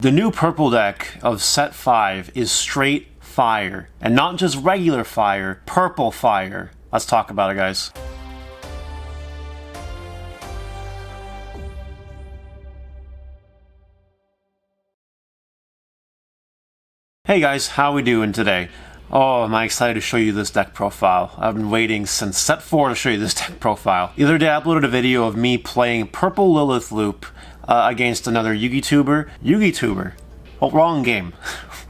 The new purple deck of Set 5 is straight fire. And not just regular fire, purple fire. Let's talk about it, guys. Hey guys, how we doing today? Oh, am I excited to show you this deck profile. I've been waiting since Set 4 to show you this deck profile. The other day I uploaded a video of me playing Purple Lilith Loop against another Yugi-tuber. Oh, wrong game.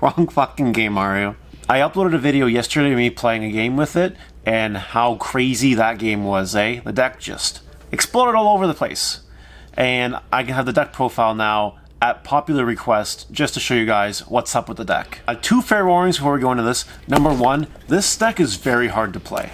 Wrong fucking game, Mario. I uploaded a video yesterday of me playing a game with it, and how crazy that game was, eh? The deck just exploded all over the place. And I have the deck profile now at popular request, just to show you guys what's up with the deck. Two fair warnings before we go into this. Number one, this deck is very hard to play.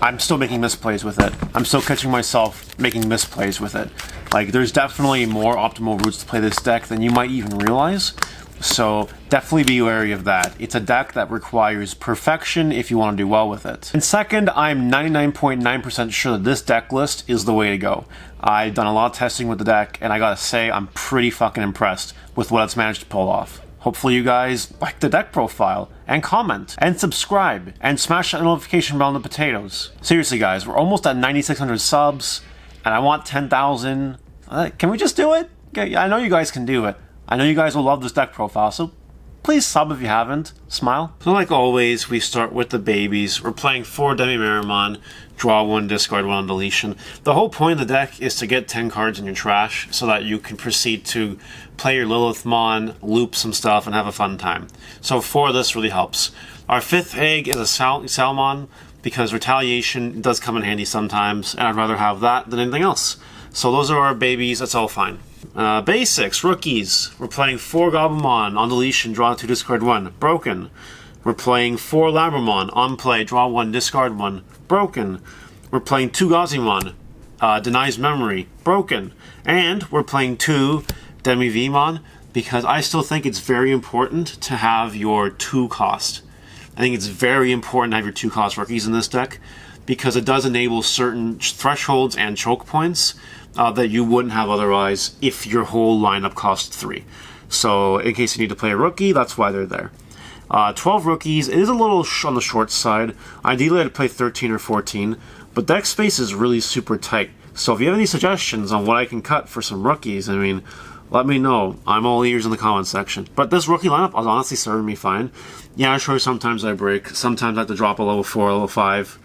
I'm still making misplays with it. I'm still catching myself making misplays with it. Like, there's definitely more optimal routes to play this deck than you might even realize. So definitely be wary of that. It's a deck that requires perfection if you want to do well with it. And second, I'm 99.9% sure that this deck list is the way to go. I've done a lot of testing with the deck, and I gotta say, I'm pretty fucking impressed with what it's managed to pull off. Hopefully you guys like the deck profile, and comment, and subscribe, and smash that notification bell on the potatoes. Seriously guys, we're almost at 9,600 subs, and I want 10,000. Can we just do it? I know you guys can do it. I know you guys will love this deck profile, so please sub if you haven't. Smile. So like always, we start with the babies. We're playing 4 Demi-Meramon, draw 1, discard 1 on deletion. The whole point of the deck is to get 10 cards in your trash so that you can proceed to play your Lilithmon, loop some stuff, and have a fun time. So 4 of this really helps. Our 5th egg is a Salmon, because retaliation does come in handy sometimes, and I'd rather have that than anything else. So those are our babies, that's all fine. Basics, rookies. We're playing 4 Goblimon, on deletion, draw 2, discard 1, broken. We're playing 4 Labramon, on play, draw 1, discard 1, broken. We're playing 2 Gazimon, denies memory, broken. And we're playing 2 Demi-Vmon, because I still think it's very important to have your 2 cost. I think it's very important to have your 2 cost rookies in this deck, because it does enable certain thresholds and choke points that you wouldn't have otherwise if your whole lineup cost 3. So in case you need to play a rookie, that's why they're there. 12 rookies, it is a little on the short side. Ideally I'd play 13 or 14, but deck space is really super tight. So if you have any suggestions on what I can cut for some rookies, I mean, let me know. I'm all ears in the comments section. But this rookie lineup is honestly serving me fine. Yeah, sure, sometimes I break. Sometimes I have to drop a level 4, level 5.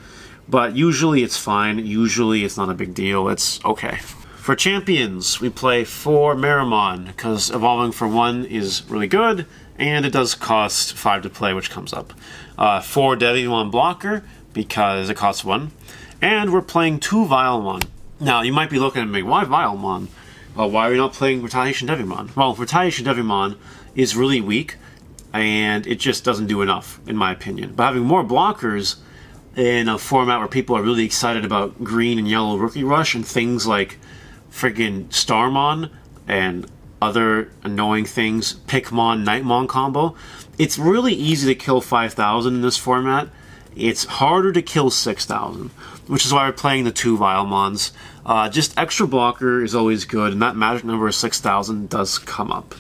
But usually it's fine. Usually it's not a big deal. It's okay. For champions, we play 4 Meramon, because evolving for 1 is really good, and it does cost 5 to play, which comes up. 4 Devimon blocker, because it costs 1. And we're playing 2 Vilemon. Now, you might be looking at me, why Vilemon? Why are we not playing Retaliation Devimon? Well, Retaliation Devimon is really weak, and it just doesn't do enough, in my opinion. But having more blockers in a format where people are really excited about green and yellow Rookie Rush and things like friggin' Starmon and other annoying things, Pikmon, Nightmon combo, it's really easy to kill 5,000 in this format. It's harder to kill 6,000, which is why we're playing the 2 Vilemons. Just extra blocker is always good, and that magic number of 6,000 does come up.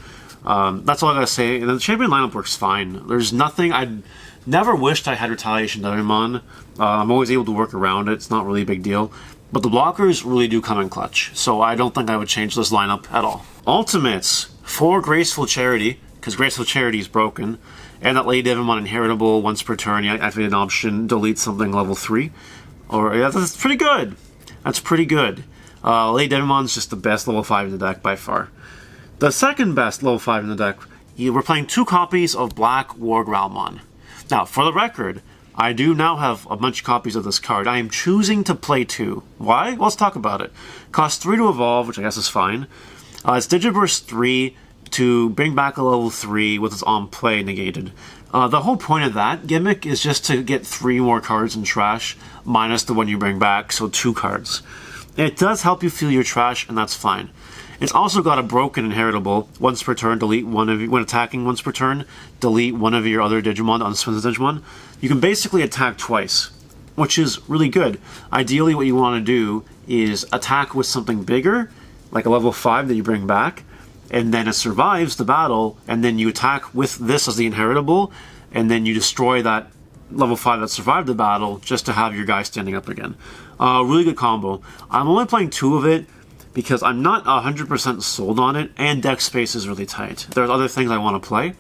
That's all I gotta say. And the champion lineup works fine. There's nothing I'd never wished I had Retaliation Devimon. I'm always able to work around it. It's not really a big deal. But the blockers really do come in clutch, so I don't think I would change this lineup at all. Ultimates, 4 Graceful Charity, because Graceful Charity is broken, and that Lady Devimon inheritable once per turn. You activate an option, delete something level 3. Or, yeah, that's pretty good. That's pretty good. Lady Devimon's just the best level 5 in the deck by far. The second best level 5 in the deck, we're playing 2 copies of Black War Growlmon. Now, for the record, I do now have a bunch of copies of this card. I am choosing to play 2. Why? Well, let's talk about it. Costs 3 to evolve, which I guess is fine. It's Digiburst 3 to bring back a level 3 with its on play negated. The whole point of that gimmick is just to get 3 more cards in trash, minus the one you bring back, so 2 cards. It does help you feel your trash, and that's fine. It's also got a broken inheritable. Once per turn, delete one of when attacking once per turn, delete one of your other Digimon on Swin's Digimon. You can basically attack twice, which is really good. Ideally, what you want to do is attack with something bigger, like a level 5 that you bring back, and then it survives the battle, and then you attack with this as the inheritable, and then you destroy that level 5 that survived the battle just to have your guy standing up again. Really good combo. I'm only playing 2 of it because I'm not 100% sold on it, and deck space is really tight. There's other things I want to play,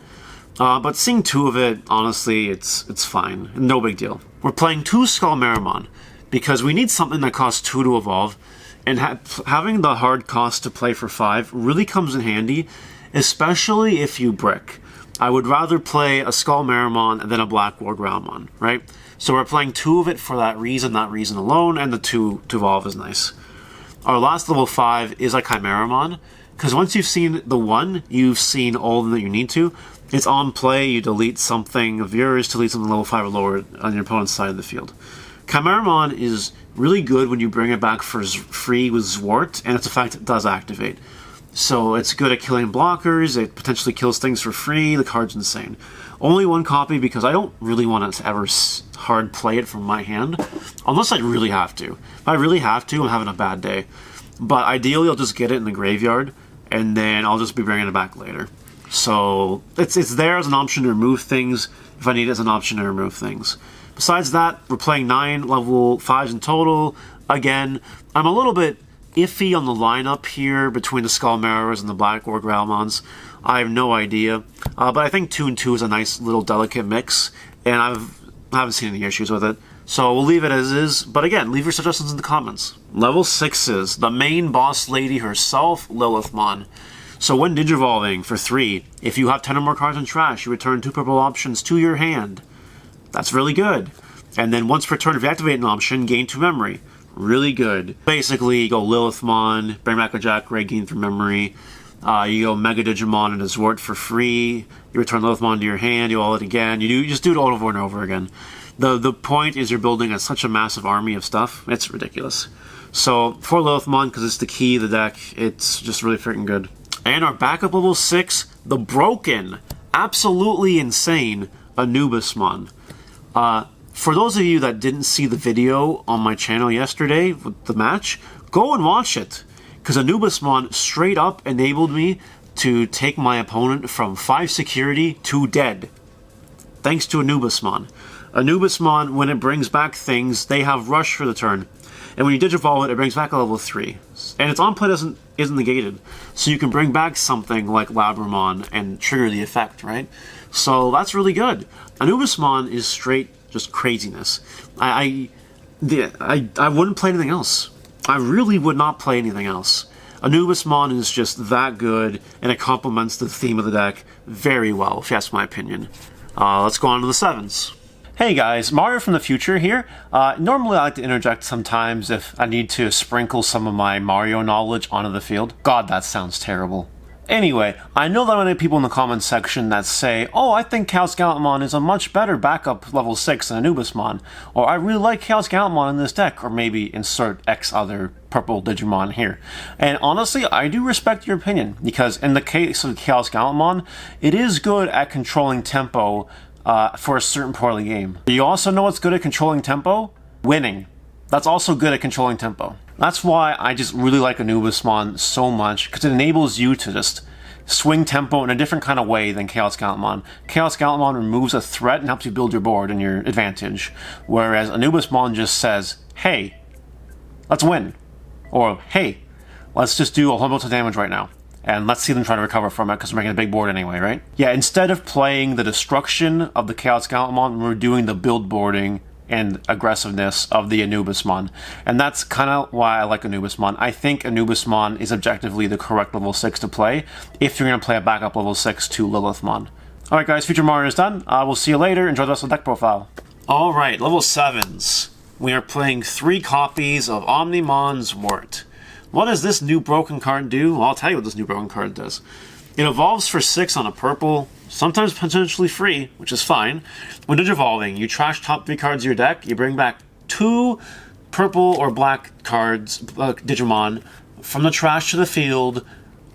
but seeing 2 of it, honestly, it's fine. No big deal. We're playing 2 Skullmeramon because we need something that costs 2 to evolve, and having the hard cost to play for 5 really comes in handy, especially if you brick. I would rather play a Skullmeramon than a Black War Growlmon, right? So we're playing 2 of it for that reason alone, and the 2 to evolve is nice. Our last level 5 is a Chimeramon, because once you've seen the 1, you've seen all that you need to. It's on play, you delete something of yours to delete something level 5 or lower on your opponent's side of the field. Chimeramon is really good when you bring it back for free with Zwart, and its effect does activate. So it's good at killing blockers, it potentially kills things for free, the card's insane. Only 1 copy because I don't really want to ever hard play it from my hand, unless I really have to. If I really have to, I'm having a bad day. But ideally I'll just get it in the graveyard, and then I'll just be bringing it back later. So it's there as an option to remove things, if I need it as an option to remove things. Besides that, we're playing 9 level 5s in total. Again, I'm a little bit iffy on the lineup here between the Skullmeras and the Black War Growlmons. I have no idea, but I think 2 and 2 is a nice little delicate mix, and I haven't seen any issues with it. So we'll leave it as is, but again, leave your suggestions in the comments. Level 6s, the main boss lady herself, Lilithmon. So when Digivolving for 3, if you have 10 or more cards in trash, you return 2 purple options to your hand. That's really good. And then once per turn, if you activate an option, gain 2 memory. Really good. Basically, you go Lilithmon, bring back a Jackray, gain 3 memory. You go Mega Digimon and a Zwart for free. You return Lilithmon to your hand, you all it again. You just do it over and over again. The point is you're building such a massive army of stuff. It's ridiculous. So for Lilithmon, because it's the key of the deck, it's just really freaking good. And our backup level 6, the broken, absolutely insane Anubismon. For those of you that didn't see the video on my channel yesterday with the match, go and watch it. Because Anubismon straight up enabled me to take my opponent from 5 security to dead. Thanks to Anubismon. Anubismon, when it brings back things, they have Rush for the turn. And when you Digivolve it, it brings back a level 3. And its on-play isn't negated. So you can bring back something like Labramon and trigger the effect, right? So that's really good. Anubismon is straight just craziness. I wouldn't play anything else. I really would not play anything else. Anubismon is just that good, and it complements the theme of the deck very well, if you ask my opinion. Let's go on to the 7s. Hey guys, Mario from the future here. Normally I like to interject sometimes if I need to sprinkle some of my Mario knowledge onto the field. God, that sounds terrible. Anyway, I know there are many people in the comments section that say, oh, I think Chaos Gallantmon is a much better backup level 6 than Anubismon, or I really like Chaos Gallantmon in this deck, or maybe insert X other purple Digimon here. And honestly, I do respect your opinion, because in the case of Chaos Gallantmon, it is good at controlling tempo for a certain part of the game. You also know what's good at controlling tempo? Winning. That's also good at controlling tempo. That's why I just really like Anubismon so much, because it enables you to just swing tempo in a different kind of way than Chaos Gallantmon. Chaos Gallantmon removes a threat and helps you build your board and your advantage, whereas Anubismon just says, hey, let's win. Or, hey, let's just do a whole bunch of damage right now. And let's see them try to recover from it, because we're making a big board anyway, right? Yeah, instead of playing the destruction of the Chaos Gallantmon, we're doing the build boarding and aggressiveness of the Anubismon. And that's kind of why I like Anubismon. I think Anubismon is objectively the correct level 6 to play if you're going to play a backup level 6 to Lilithmon. Alright guys, Future Mario is done. We'll see you later. Enjoy the rest of the deck profile. Alright, level 7s. We are playing 3 copies of OMNIMON's Zwart. What does this new broken card do? Well, I'll tell you what this new broken card does. It evolves for 6 on a purple, sometimes potentially free, which is fine. When Digivolving, you trash top 3 cards of your deck, you bring back 2 purple or black cards, Digimon, from the trash to the field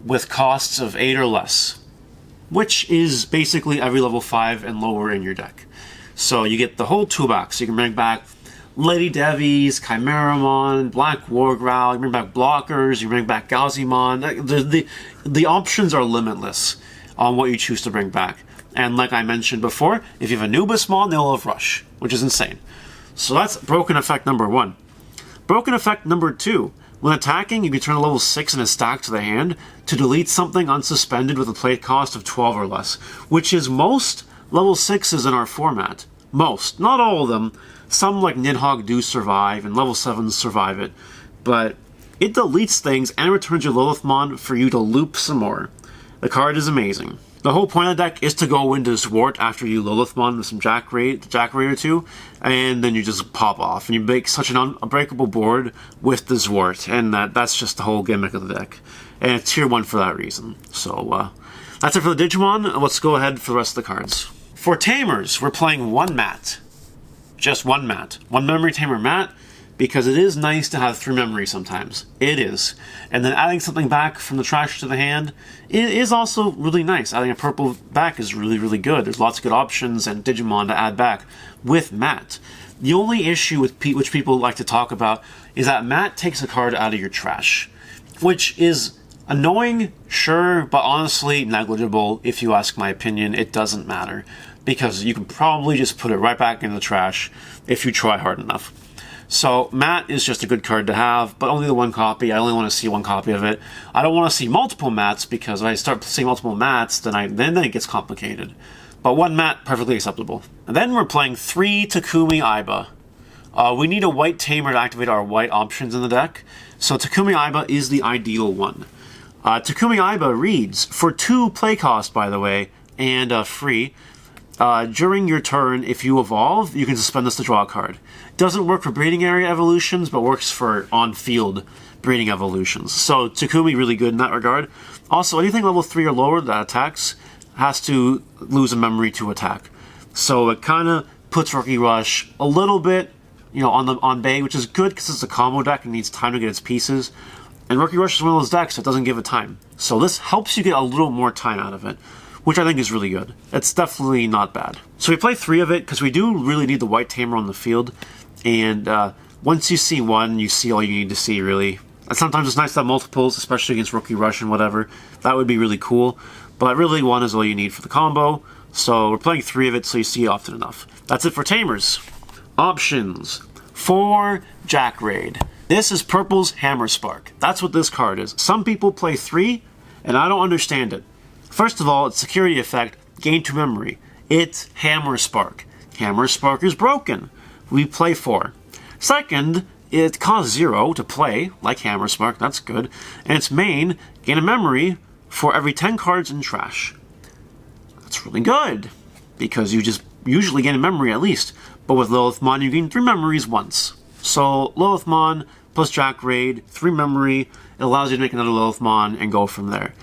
with costs of 8 or less, which is basically every level 5 and lower in your deck. So you get the whole toolbox. You can bring back Lady Devies, Chimeramon, Black Wargrowl, you bring back blockers, you bring back Galzymon. The options are limitless on what you choose to bring back. And like I mentioned before, if you have Anubismon, they'll have Rush, which is insane. So that's broken effect number 1. Broken effect number 2. When attacking, you can turn a level 6 in a stack to the hand to delete something unsuspended with a play cost of 12 or less, which is most level 6s in our format. Most. Not all of them. Some, like Nidhogg, do survive, and level 7s survive it. But it deletes things and returns your Lilithmon for you to loop some more. The card is amazing. The whole point of the deck is to go into Zwart after you Lilithmon with some Jack Raid or two, and then you just pop off, and you make such an unbreakable board with the Zwart, and that's just the whole gimmick of the deck. And it's tier 1 for that reason. So, that's it for the Digimon. Let's go ahead for the rest of the cards. For Tamers, we're playing one mat. Just one mat. One Memory Tamer mat, because it is nice to have 3 memory sometimes. It is. And then adding something back from the trash to the hand, it is also really nice. Adding a purple back is really, really good. There's lots of good options and Digimon to add back with Matt. The only issue with which people like to talk about is that Matt takes a card out of your trash, which is annoying, sure, but honestly negligible. If you ask my opinion, it doesn't matter, because you can probably just put it right back in the trash if you try hard enough. So Matt is just a good card to have, but only the 1 copy. I only want to see 1 copy of it. I don't want to see multiple Mats, because if I start seeing multiple Mats, then it gets complicated. But 1 Mat, perfectly acceptable. And then we're playing 3 Takumi Aiba. We need a white Tamer to activate our white options in the deck, so Takumi Aiba is the ideal one. Takumi Aiba reads, for 2 play cost, by the way, and free, during your turn, if you evolve, you can suspend this to draw a card. Doesn't work for breeding area evolutions, but works for on-field breeding evolutions. So Takumi really good in that regard. Also, anything level 3 or lower that attacks has to lose a memory to attack. So it kind of puts Rookie Rush a little bit, on bay, which is good because it's a combo deck and needs time to get its pieces. And Rookie Rush is one of those decks that doesn't give it time. So this helps you get a little more time out of it, which I think is really good. It's definitely not bad. So we play 3 of it because we do really need the white Tamer on the field. And once you see 1, you see all you need to see, really. And sometimes it's nice to have multiples, especially against Rookie Rush and whatever. That would be really cool. But really 1 is all you need for the combo. So we're playing 3 of it so you see it often enough. That's it for Tamers. Options. For Jack Raid. This is Purple's Hammer Spark. That's what this card is. Some people play 3, and I don't understand it. First of all, its security effect, gain 2 memory. It's Hammer Spark. Hammer Spark is broken. We play 4. Second, it costs 0 to play, like Hammer Spark, that's good. And its main, gain a memory for every 10 cards in trash. That's really good, because you just usually gain a memory at least. But with Lilithmon, you gain 3 memories once. So Lilithmon plus Jack Raid, 3 memory, it allows you to make another Lilithmon and go from there.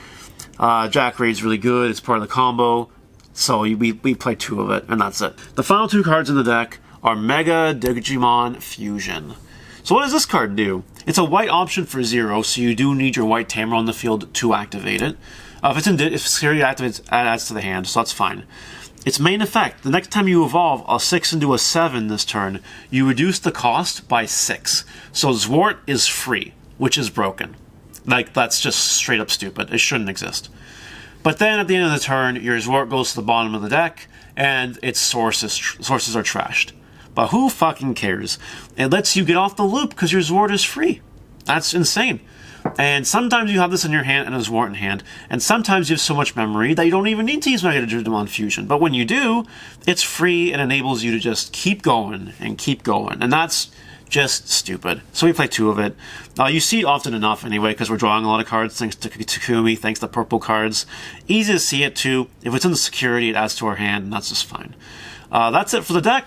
Jack Raid's really good, it's part of the combo, so we play 2 of it, and that's it. The final 2 cards in the deck are Mega Digimon Fusion. So what does this card do? It's a white option for 0, so you do need your white Tamer on the field to activate it. If security activates, it adds to the hand, so that's fine. Its main effect, the next time you evolve a 6 into a 7 this turn, you reduce the cost by 6. So Zwart is free, which is broken. Like, that's just straight up stupid. It shouldn't exist. But then at the end of the turn, your Zwart goes to the bottom of the deck, and its sources are trashed. But who fucking cares? It lets you get off the loop because your Zwart is free. That's insane. And sometimes you have this in your hand and a Zwart in hand, and sometimes you have so much memory that you don't even need to use Mega Digimon Fusion. But when you do, it's free and enables you to just keep going and keep going. And that's just stupid. So we play 2 of it. You see it often enough anyway, because we're drawing a lot of cards thanks to Takumi, thanks to purple cards. Easy to see it too. If it's in the security, it adds to our hand, and that's just fine. That's it for the deck.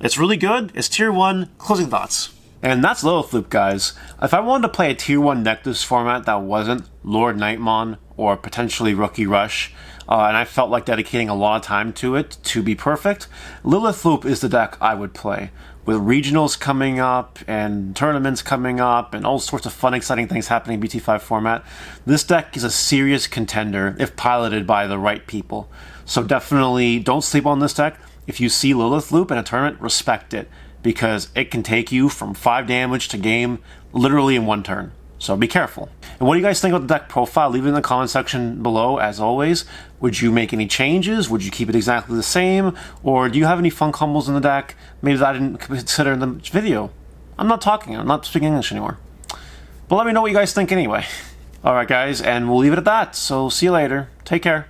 It's really good. It's tier 1. Closing thoughts. And that's Lilith Loop, guys. If I wanted to play a tier 1 deck this format that wasn't Lord Nightmon or potentially Rookie Rush, and I felt like dedicating a lot of time to it to be perfect, Lilith Loop is the deck I would play. With regionals coming up and tournaments coming up and all sorts of fun, exciting things happening in BT5 format, this deck is a serious contender if piloted by the right people. So definitely don't sleep on this deck. If you see Lilith Loop in a tournament, respect it. because it can take you from 5 damage to game literally in 1 turn. So be careful. And what do you guys think about the deck profile? Leave it in the comment section below, as always. Would you make any changes? Would you keep it exactly the same? Or do you have any fun combos in the deck maybe that I didn't consider in the video? I'm not speaking English anymore. But let me know what you guys think anyway. Alright guys, and we'll leave it at that. So see you later. Take care.